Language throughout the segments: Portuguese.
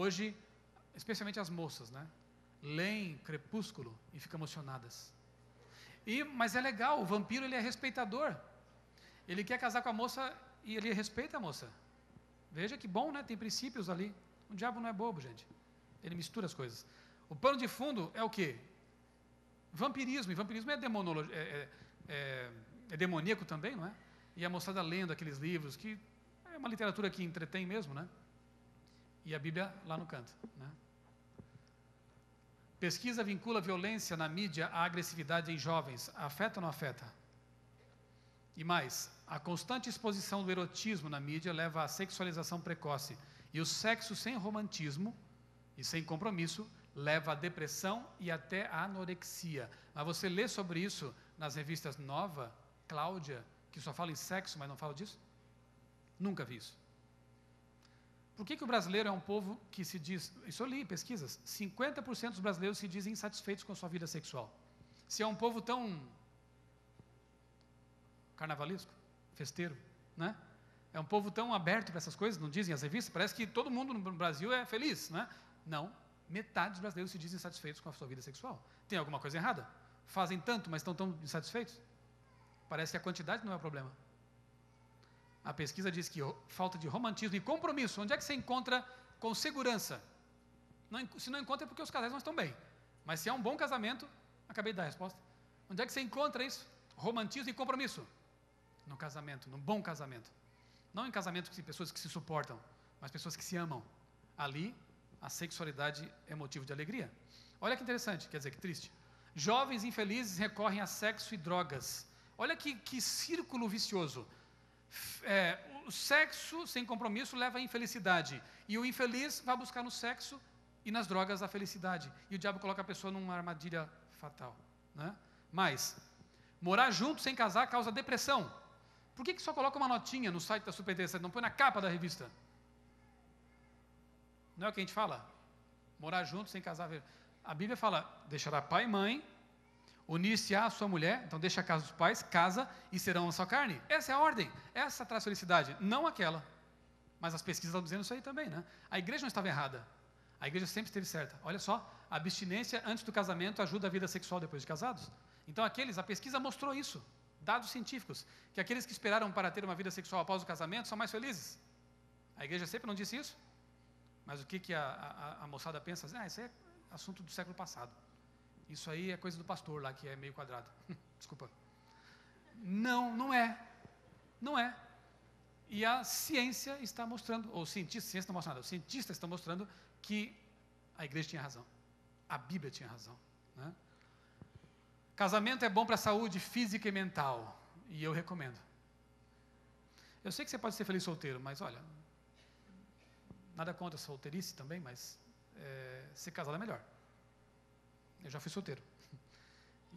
Hoje, especialmente as moças, né? Leem Crepúsculo e ficam emocionadas. Mas é legal, o vampiro ele é respeitador. Ele quer casar com a moça e ele respeita a moça. Veja que bom, né? Tem princípios ali. O diabo não é bobo, gente. Ele mistura as coisas. O pano de fundo é o quê? Vampirismo. E vampirismo é demoníaco também, não é? E a moçada lendo aqueles livros, que é uma literatura que entretém mesmo, né? E a Bíblia lá no canto, né? Pesquisa vincula violência na mídia à agressividade em jovens. Afeta ou não afeta? E mais, a constante exposição do erotismo na mídia leva à sexualização precoce. E o sexo sem romantismo e sem compromisso leva à depressão e até à anorexia. Mas você lê sobre isso nas revistas Nova, Cláudia, que só fala em sexo, mas não fala disso? Nunca vi isso. Por que o brasileiro é um povo que se diz... Isso eu li, pesquisas. 50% dos brasileiros se dizem insatisfeitos com a sua vida sexual. Se é um povo tão... carnavalesco, festeiro, né? É um povo tão aberto para essas coisas, não dizem as revistas? Parece que todo mundo no Brasil é feliz, né? Não, metade dos brasileiros se dizem insatisfeitos com a sua vida sexual. Tem alguma coisa errada? Fazem tanto, mas estão tão insatisfeitos? Parece que a quantidade não é o problema. A pesquisa diz que falta de romantismo e compromisso. Onde é que você encontra com segurança? Se não encontra é porque os casais não estão bem. Mas se é um bom casamento, acabei de dar a resposta. Onde é que você encontra isso? Romantismo e compromisso. No casamento, num bom casamento. Não em casamento de pessoas que se suportam, mas pessoas que se amam. Ali, a sexualidade é motivo de alegria. Olha que interessante, quer dizer, que triste. Jovens infelizes recorrem a sexo e drogas. Olha que círculo vicioso. O sexo sem compromisso leva à infelicidade. E o infeliz vai buscar no sexo e nas drogas a felicidade. E o diabo coloca a pessoa numa armadilha fatal, né? Mas... morar junto sem casar causa depressão. Por que só coloca uma notinha no site da Super Interessante? Não põe na capa da revista? Não é o que a gente fala? Morar junto sem casar. A Bíblia fala, deixará pai e mãe, unir-se-á a sua mulher, então deixa a casa dos pais, casa e serão a sua carne. Essa é a ordem, essa traz felicidade, não aquela. Mas as pesquisas estão dizendo isso aí também, né? A igreja não estava errada. A igreja sempre esteve certa. Olha só, a abstinência antes do casamento ajuda a vida sexual depois de casados. Então a pesquisa mostrou isso, dados científicos, que aqueles que esperaram para ter uma vida sexual após o casamento são mais felizes. A igreja sempre não disse isso, mas o que a moçada pensa? Isso aí é assunto do século passado. Isso aí é coisa do pastor lá, que é meio quadrado. Desculpa. Não é. Não é. E a ciência está mostrando, ou a ciência não mostra nada, os cientistas estão mostrando que a igreja tinha razão. A Bíblia tinha razão, né? Casamento é bom para a saúde física e mental. E eu recomendo. Eu sei que você pode ser feliz solteiro, mas olha, nada contra a solteirice também, mas ser casado é melhor. Eu já fui solteiro.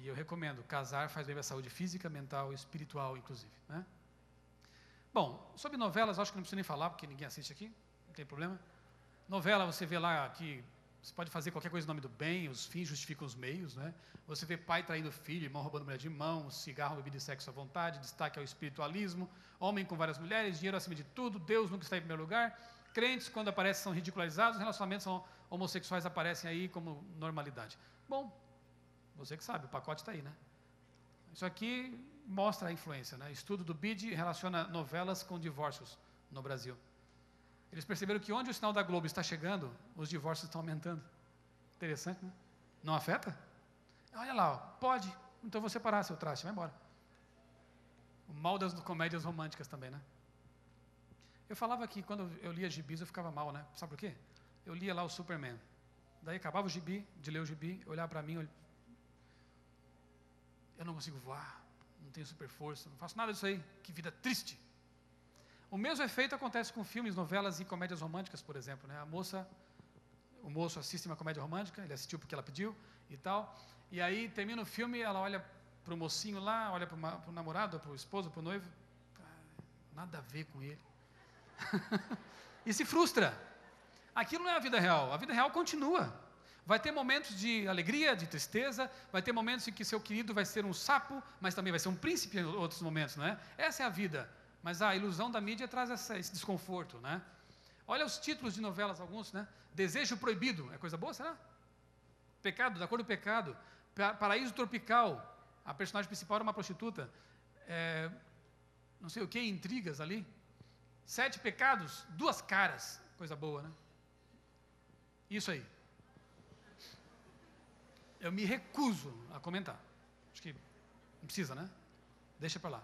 E eu recomendo, casar faz bem para a saúde física, mental e espiritual, inclusive, né? Bom, sobre novelas, acho que não preciso nem falar, porque ninguém assiste aqui, não tem problema. Novela, você vê lá que você pode fazer qualquer coisa em nome do bem, os fins justificam os meios, né? Você vê pai traindo filho, irmão roubando mulher de mão, cigarro, bebida e sexo à vontade, destaque ao espiritualismo, homem com várias mulheres, dinheiro acima de tudo, Deus nunca está em primeiro lugar, crentes, quando aparecem, são ridicularizados, relacionamentos homossexuais aparecem aí como normalidade. Bom, você que sabe, o pacote está aí, né? Isso aqui mostra a influência, né? Estudo do BID relaciona novelas com divórcios no Brasil. Eles perceberam que onde o sinal da Globo está chegando, os divórcios estão aumentando. Interessante, né? Não afeta? Olha lá, ó, pode, então eu vou separar seu traste, vai embora. O mal das comédias românticas também, né? Eu falava que quando eu lia gibis eu ficava mal, né? Sabe por quê? Eu lia lá o Superman. Daí acabava o gibi, de ler o gibi, eu olhava para mim, eu não consigo voar, não tenho super força, não faço nada disso aí, que vida triste. O mesmo efeito acontece com filmes, novelas e comédias românticas, por exemplo, né? O moço assiste uma comédia romântica, ele assistiu porque ela pediu e tal, e aí termina o filme, ela olha para o mocinho lá, olha para o namorado, para o esposo, para o noivo, nada a ver com ele. E se frustra. Aquilo não é a vida real continua. Vai ter momentos de alegria, de tristeza, vai ter momentos em que seu querido vai ser um sapo, mas também vai ser um príncipe em outros momentos, não é? Essa é a vida. Mas a ilusão da mídia traz esse desconforto, né? Olha os títulos de novelas, alguns, né? Desejo Proibido, é coisa boa, será? Pecado, da cor do pecado. Paraíso Tropical, a personagem principal era uma prostituta. Não sei o que, intrigas ali. 7 pecados, 2 caras, coisa boa, né? Isso aí. Eu me recuso a comentar. Acho que não precisa, né? Deixa para lá.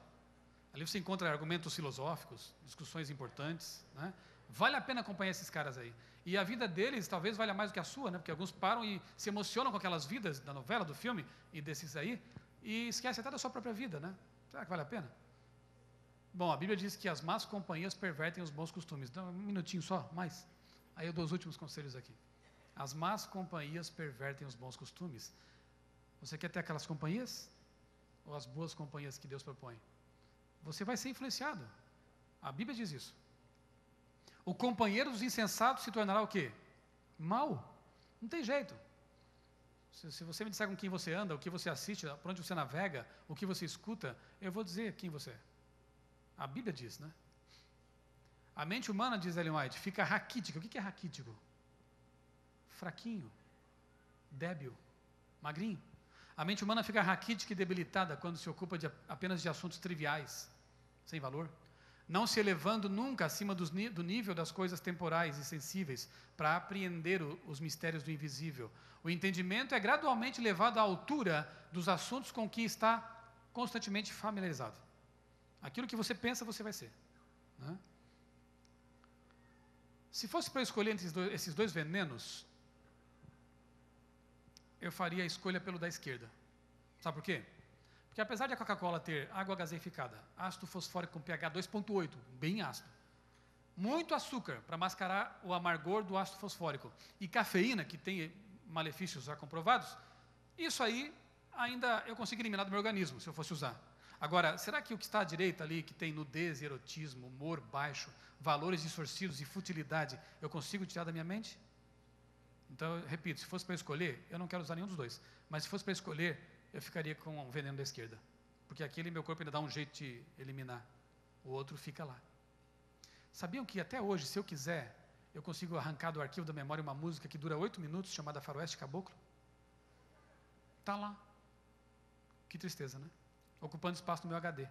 Ali você encontra argumentos filosóficos, discussões importantes, né? Vale a pena acompanhar esses caras aí. E a vida deles talvez valha mais do que a sua, né? Porque alguns param e se emocionam com aquelas vidas da novela, do filme e desses aí, e esquecem até da sua própria vida, né? Será que vale a pena? Bom, a Bíblia diz que as más companhias pervertem os bons costumes. Então, um minutinho só, mais. Aí eu dou os últimos conselhos aqui. As más companhias pervertem os bons costumes. Você quer ter aquelas companhias? Ou as boas companhias que Deus propõe? Você vai ser influenciado. A Bíblia diz isso. O companheiro dos insensatos se tornará o quê? Mal. Não tem jeito. Se você me disser com quem você anda, o que você assiste, por onde você navega, o que você escuta, eu vou dizer quem você é. A Bíblia diz, né? A mente humana, diz Ellen White, fica raquítica. O que é raquítico? Fraquinho, débil, magrinho. A mente humana fica raquítica e debilitada quando se ocupa apenas de assuntos triviais, sem valor, não se elevando nunca acima do nível das coisas temporais e sensíveis para apreender os mistérios do invisível. O entendimento é gradualmente levado à altura dos assuntos com que está constantemente familiarizado. Aquilo que você pensa, você vai ser, né? Se fosse para escolher entre esses dois venenos, eu faria a escolha pelo da esquerda. Sabe por quê? Porque apesar de a Coca-Cola ter água gaseificada, ácido fosfórico com pH 2,8, bem ácido, muito açúcar para mascarar o amargor do ácido fosfórico, e cafeína, que tem malefícios já comprovados, isso aí ainda eu consigo eliminar do meu organismo, se eu fosse usar. Agora, será que o que está à direita ali, que tem nudez, erotismo, humor baixo, valores distorcidos e futilidade, eu consigo tirar da minha mente? Então, eu repito, se fosse para escolher, eu não quero usar nenhum dos dois, mas se fosse para escolher, eu ficaria com o veneno da esquerda, porque aquele meu corpo ainda dá um jeito de eliminar, o outro fica lá. Sabiam que até hoje, se eu quiser, eu consigo arrancar do arquivo da memória uma música que dura 8 minutos, chamada Faroeste Caboclo? Está lá. Que tristeza, né? Ocupando espaço no meu HD.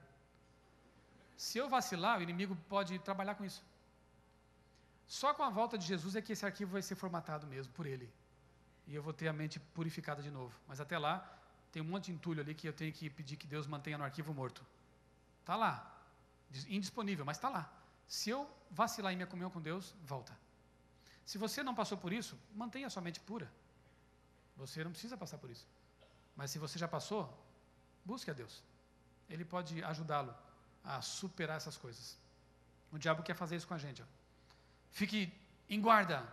Se eu vacilar, o inimigo pode trabalhar com isso. Só com a volta de Jesus é que esse arquivo vai ser formatado mesmo, por Ele. E eu vou ter a mente purificada de novo. Mas até lá, tem um monte de entulho ali que eu tenho que pedir que Deus mantenha no arquivo morto. Está lá. Indisponível, mas está lá. Se eu vacilar em minha comunhão com Deus, volta. Se você não passou por isso, mantenha a sua mente pura. Você não precisa passar por isso. Mas se você já passou, busque a Deus. Ele pode ajudá-lo a superar essas coisas. O diabo quer fazer isso com a gente, ó. Fique em guarda,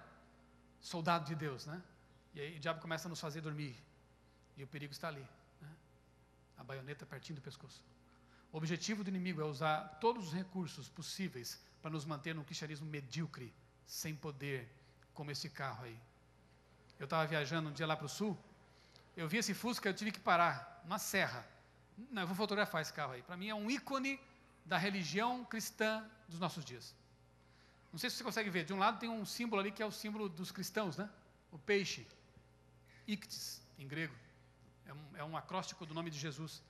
soldado de Deus, né? E aí o diabo começa a nos fazer dormir. E o perigo está ali, né? A baioneta pertinho do pescoço. O objetivo do inimigo é usar todos os recursos possíveis para nos manter num cristianismo medíocre, sem poder, como esse carro aí. Eu estava viajando um dia lá para o sul, eu vi esse Fusca, eu tive que parar, numa serra. Não, eu vou fotografar esse carro aí. Para mim é um ícone da religião cristã dos nossos dias. Não sei se você consegue ver, de um lado tem um símbolo ali que é o símbolo dos cristãos, né? O peixe, íctis, em grego. É um acróstico do nome de Jesus,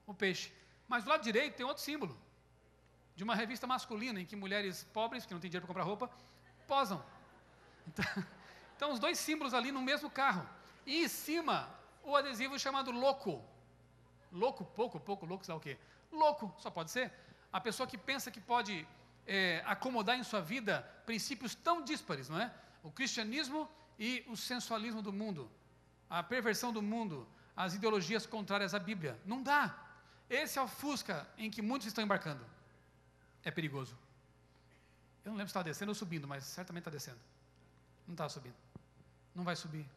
o peixe. Mas do lado direito tem outro símbolo, de uma revista masculina, em que mulheres pobres, que não têm dinheiro para comprar roupa, posam. Então os dois símbolos ali no mesmo carro. E em cima, o adesivo chamado louco. Louco, pouco, louco, sei lá o quê. Louco, só pode ser. A pessoa que pensa que pode acomodar em sua vida princípios tão díspares, não é? O cristianismo e o sensualismo do mundo, a perversão do mundo, as ideologias contrárias à Bíblia. Não dá. Esse é o Fusca em que muitos estão embarcando. É perigoso. Eu não lembro se está descendo ou subindo, mas certamente está descendo. Não está subindo. Não vai subir.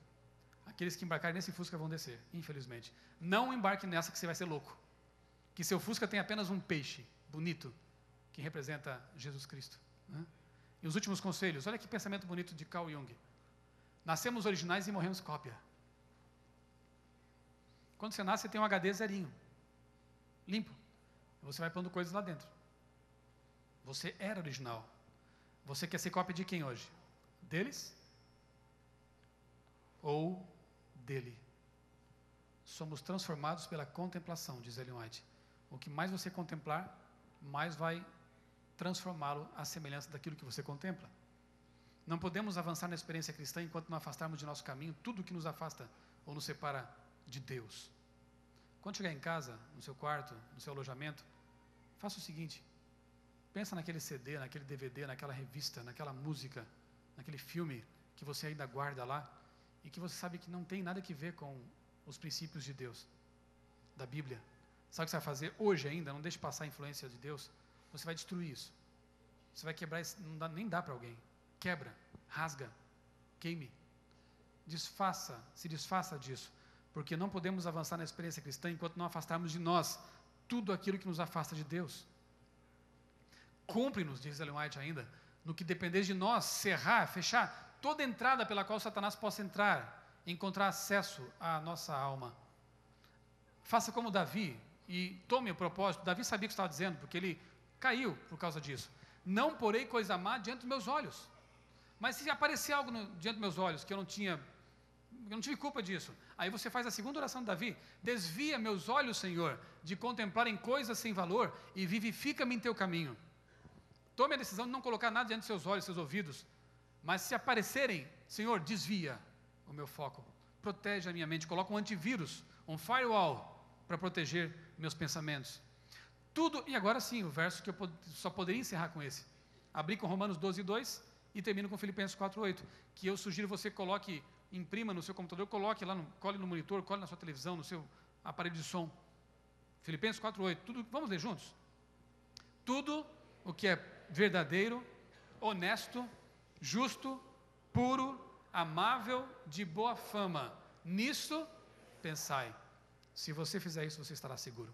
Aqueles que embarcarem nesse Fusca vão descer, infelizmente. Não embarque nessa que você vai ser louco. Que seu Fusca tem apenas um peixe bonito, que representa Jesus Cristo, né? E os últimos conselhos, olha que pensamento bonito de Carl Jung. Nascemos originais e morremos cópia. Quando você nasce, você tem um HD zerinho, limpo. Você vai pondo coisas lá dentro. Você era original. Você quer ser cópia de quem hoje? Deles? Ou dele? Somos transformados pela contemplação, diz Ellen White. O que mais você contemplar, mais vai transformá-lo à semelhança daquilo que você contempla. Não podemos avançar na experiência cristã enquanto não afastarmos de nosso caminho tudo que nos afasta ou nos separa de Deus. Quando chegar em casa, no seu quarto, no seu alojamento, faça o seguinte: pensa naquele CD, naquele DVD, naquela revista, naquela música, naquele filme que você ainda guarda lá e que você sabe que não tem nada a ver com os princípios de Deus, da Bíblia. Sabe o que você vai fazer hoje ainda? Não deixe passar a influência de Deus. Você vai destruir isso. Você vai quebrar isso, nem dá para alguém. Quebra, rasga, queime. Se desfaça disso. Porque não podemos avançar na experiência cristã enquanto não afastarmos de nós tudo aquilo que nos afasta de Deus. Cumpre-nos, diz Ellen White ainda, no que depender de nós, cerrar, fechar toda entrada pela qual Satanás possa entrar, encontrar acesso à nossa alma. Faça como Davi e tome o propósito. Davi sabia o que estava dizendo, porque ele caiu por causa disso. Não porei coisa má diante dos meus olhos. Mas se aparecer algo diante dos meus olhos que eu não tive culpa disso, aí você faz a segunda oração de Davi: desvia meus olhos, Senhor, de contemplarem coisas sem valor e vivifica-me em teu caminho. Tome a decisão de não colocar nada diante dos seus olhos, seus ouvidos, mas se aparecerem, Senhor, desvia o meu foco, protege a minha mente, coloca um antivírus, um firewall, para proteger meus pensamentos. Tudo, e agora sim, o verso que eu só poderia encerrar com esse. Abri com Romanos 12:2 e termino com Filipenses 4:8, que eu sugiro você coloque, imprima no seu computador, coloque lá, cole no monitor, cole na sua televisão, no seu aparelho de som. Filipenses 4:8, vamos ler juntos? Tudo o que é verdadeiro, honesto, justo, puro, amável, de boa fama, nisso pensai. Se você fizer isso, você estará seguro.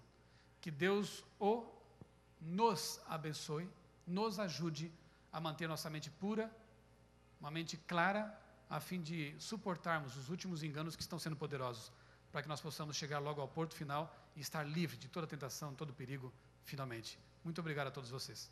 Que Deus nos abençoe, nos ajude a manter nossa mente pura, uma mente clara, a fim de suportarmos os últimos enganos que estão sendo poderosos, para que nós possamos chegar logo ao porto final e estar livre de toda tentação, todo perigo, finalmente. Muito obrigado a todos vocês.